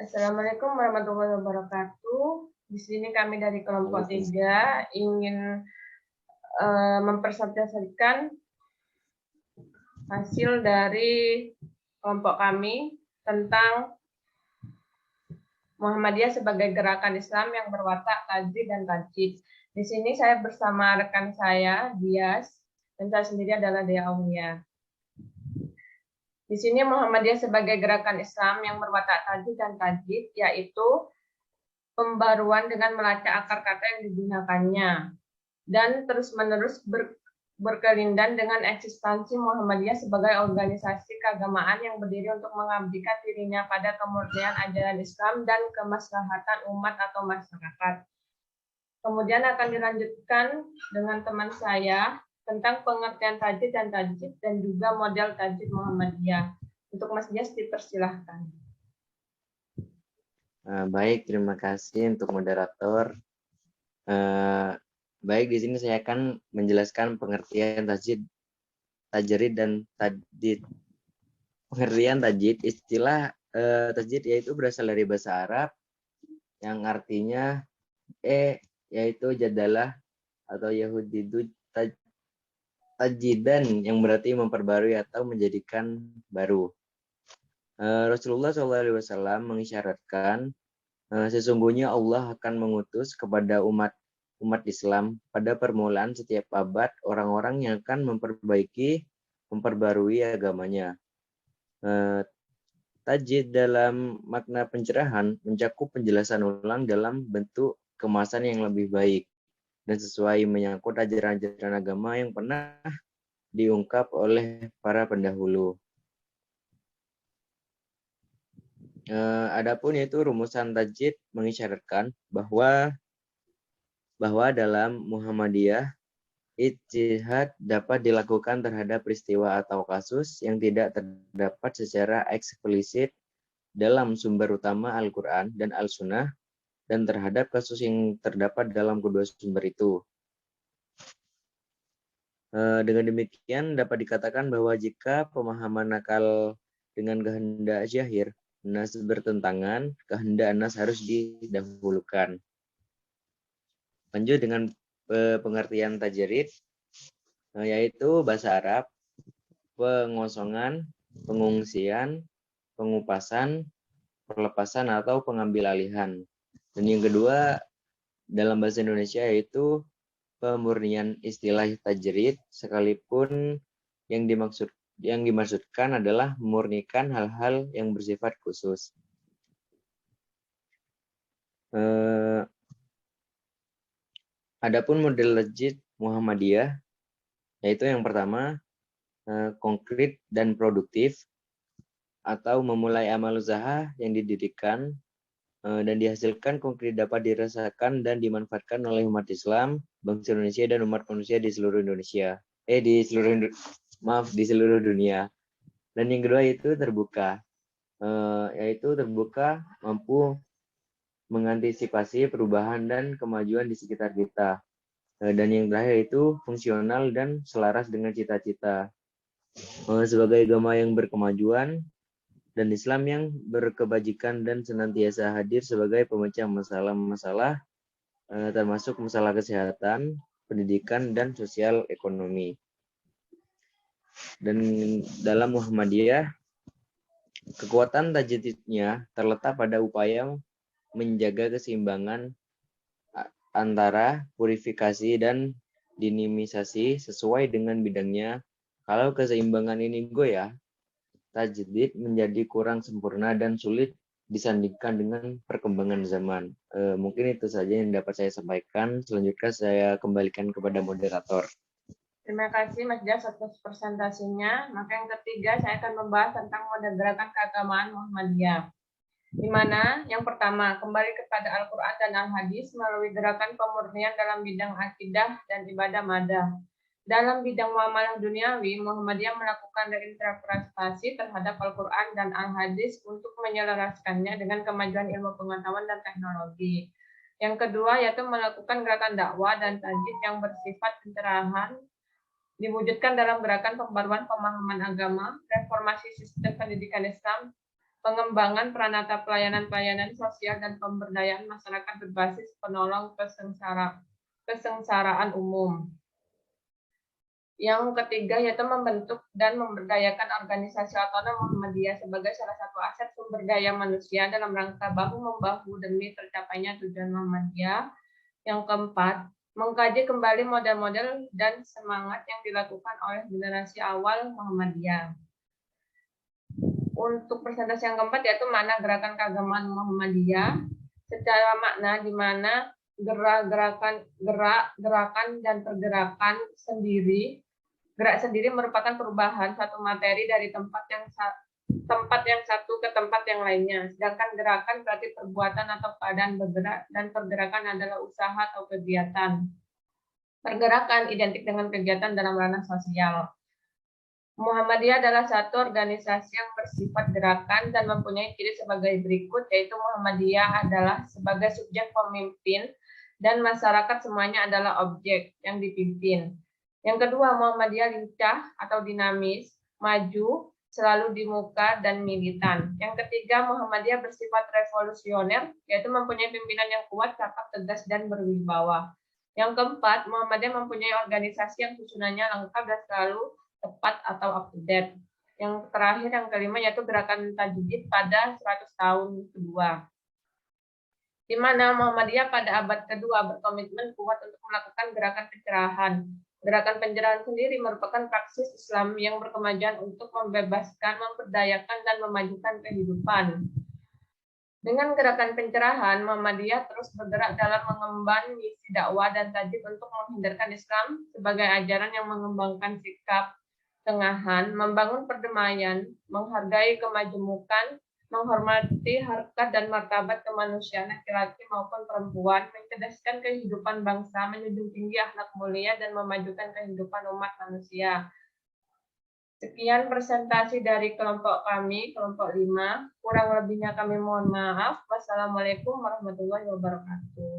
Assalamualaikum warahmatullahi wabarakatuh. Di sini kami dari kelompok 3 ingin mempresentasikan hasil dari kelompok kami tentang Muhammadiyah sebagai gerakan Islam yang berwatak tajrid dan tajdid. Di sini saya bersama rekan saya, Dias, dan saya sendiri adalah Dea Aulia. Di sini Muhammadiyah sebagai gerakan Islam yang berwatak tajdid dan tajdid, yaitu pembaruan dengan melacak akar kata yang digunakannya, dan terus-menerus berkelindan dengan eksistensi Muhammadiyah sebagai organisasi keagamaan yang berdiri untuk mengabdikan dirinya pada kemurnian ajaran Islam dan kemaslahatan umat atau masyarakat. Kemudian akan dilanjutkan dengan teman saya tentang pengertian tajdid dan juga model tajdid Muhammadiyah. Untuk Mas Dias dipersilahkan. Baik, terima kasih untuk moderator. Baik, di sini saya akan menjelaskan pengertian tajrid dan tajdid. Pengertian tajdid, istilah tajdid yaitu berasal dari bahasa Arab yang artinya yaitu jadalah atau yahudidu tajdidan yang berarti memperbarui atau menjadikan baru. Rasulullah SAW mengisyaratkan sesungguhnya Allah akan mengutus kepada umat Islam pada permulaan setiap abad orang-orang yang akan memperbarui agamanya. Tajdid dalam makna pencerahan mencakup penjelasan ulang dalam bentuk kemasan yang lebih baik dan sesuai menyangkut ajaran-ajaran agama yang pernah diungkap oleh para pendahulu. Adapun yaitu rumusan tajdid mengisyaratkan bahwa dalam Muhammadiyah ijtihad dapat dilakukan terhadap peristiwa atau kasus yang tidak terdapat secara eksplisit dalam sumber utama Al-Quran dan Al-Sunnah dan terhadap kasus yang terdapat dalam kedua sumber itu. Dengan demikian dapat dikatakan bahwa jika pemahaman nakal dengan kehendak zahir nas bertentangan, kehendak nas harus didahulukan. Lanjut dengan pengertian tajrid, yaitu bahasa Arab, pengosongan, pengungsian, pengupasan, perlepasan atau pengambil alihan. Dan yang kedua dalam bahasa Indonesia yaitu pemurnian. Istilah tajrid sekalipun yang dimaksudkan adalah memurnikan hal-hal yang bersifat khusus. Adapun model tajdid Muhammadiyah yaitu yang pertama konkret dan produktif atau memulai amal usaha yang didirikan dan dihasilkan konkret dapat dirasakan dan dimanfaatkan oleh umat Islam, bangsa Indonesia dan umat manusia di seluruh Indonesia. Di seluruh dunia. Dan yang kedua itu terbuka. Yaitu terbuka mampu mengantisipasi perubahan dan kemajuan di sekitar kita. Dan yang terakhir itu fungsional dan selaras dengan cita-cita. Sebagai agama yang berkemajuan dan Islam yang berkebajikan dan senantiasa hadir sebagai pemecah masalah-masalah termasuk masalah kesehatan, pendidikan, dan sosial ekonomi. Dan dalam Muhammadiyah, kekuatan tajdidnya terletak pada upaya menjaga keseimbangan antara purifikasi dan dinamisasi sesuai dengan bidangnya. Kalau keseimbangan ini goyah, tajdid menjadi kurang sempurna dan sulit disandingkan dengan perkembangan zaman. Mungkin itu saja yang dapat saya sampaikan. Selanjutnya saya kembalikan kepada moderator. Terima kasih Mas Dias atas presentasinya. Maka yang ketiga saya akan membahas tentang model gerakan keagamaan Muhammadiyah. Di mana yang pertama kembali kepada Al-Quran dan Al-Hadis melalui gerakan pemurnian dalam bidang akidah dan ibadah madah. Dalam bidang muamalah duniawi, Muhammadiyah melakukan reinterpretasi terhadap Al-Quran dan Al-Hadis untuk menyelaraskannya dengan kemajuan ilmu pengetahuan dan teknologi. Yang kedua yaitu melakukan gerakan dakwah dan tajdid yang bersifat pencerahan diwujudkan dalam gerakan pembaruan pemahaman agama, reformasi sistem pendidikan Islam, pengembangan peranata pelayanan-pelayanan sosial dan pemberdayaan masyarakat berbasis penolong kesengsaraan umum. Yang ketiga yaitu membentuk dan memberdayakan organisasi otonom Muhammadiyah sebagai salah satu aset sumber daya manusia dalam rangka bahu-membahu demi tercapainya tujuan Muhammadiyah. Yang keempat, mengkaji kembali model-model dan semangat yang dilakukan oleh generasi awal Muhammadiyah. Untuk presentasi yang keempat yaitu makna gerakan keagamaan Muhammadiyah secara makna di mana gerakan dan pergerakan sendiri. Gerak sendiri merupakan perubahan satu materi dari tempat yang satu ke tempat yang lainnya. Sedangkan gerakan berarti perbuatan atau keadaan bergerak dan pergerakan adalah usaha atau kegiatan. Pergerakan identik dengan kegiatan dalam ranah sosial. Muhammadiyah adalah satu organisasi yang bersifat gerakan dan mempunyai ciri sebagai berikut, yaitu Muhammadiyah adalah sebagai subjek pemimpin dan masyarakat semuanya adalah objek yang dipimpin. Yang kedua, Muhammadiyah lincah atau dinamis, maju, selalu di muka, dan militan. Yang ketiga, Muhammadiyah bersifat revolusioner, yaitu mempunyai pimpinan yang kuat, cakap, tegas, dan berwibawa. Yang keempat, Muhammadiyah mempunyai organisasi yang susunannya lengkap dan selalu tepat atau up to date. Yang terakhir, yang kelima, yaitu gerakan tajdid pada 100 tahun kedua. Di mana Muhammadiyah pada abad kedua berkomitmen kuat untuk melakukan gerakan pencerahan. Gerakan pencerahan sendiri merupakan praksis Islam yang berkemajuan untuk membebaskan, memberdayakan, dan memajukan kehidupan. Dengan gerakan pencerahan, Muhammadiyah terus bergerak dalam mengemban misi dakwah dan tajdid untuk menghindarkan Islam sebagai ajaran yang mengembangkan sikap tengahan, membangun perdamaian, menghargai kemajemukan, menghormati harkat dan martabat kemanusiaan laki-laki maupun perempuan, mencerdaskan kehidupan bangsa, menjunjung tinggi akhlak mulia, dan memajukan kehidupan umat manusia. Sekian presentasi dari kelompok kami, kelompok 5. Kurang lebihnya kami mohon maaf. Wassalamualaikum warahmatullahi wabarakatuh.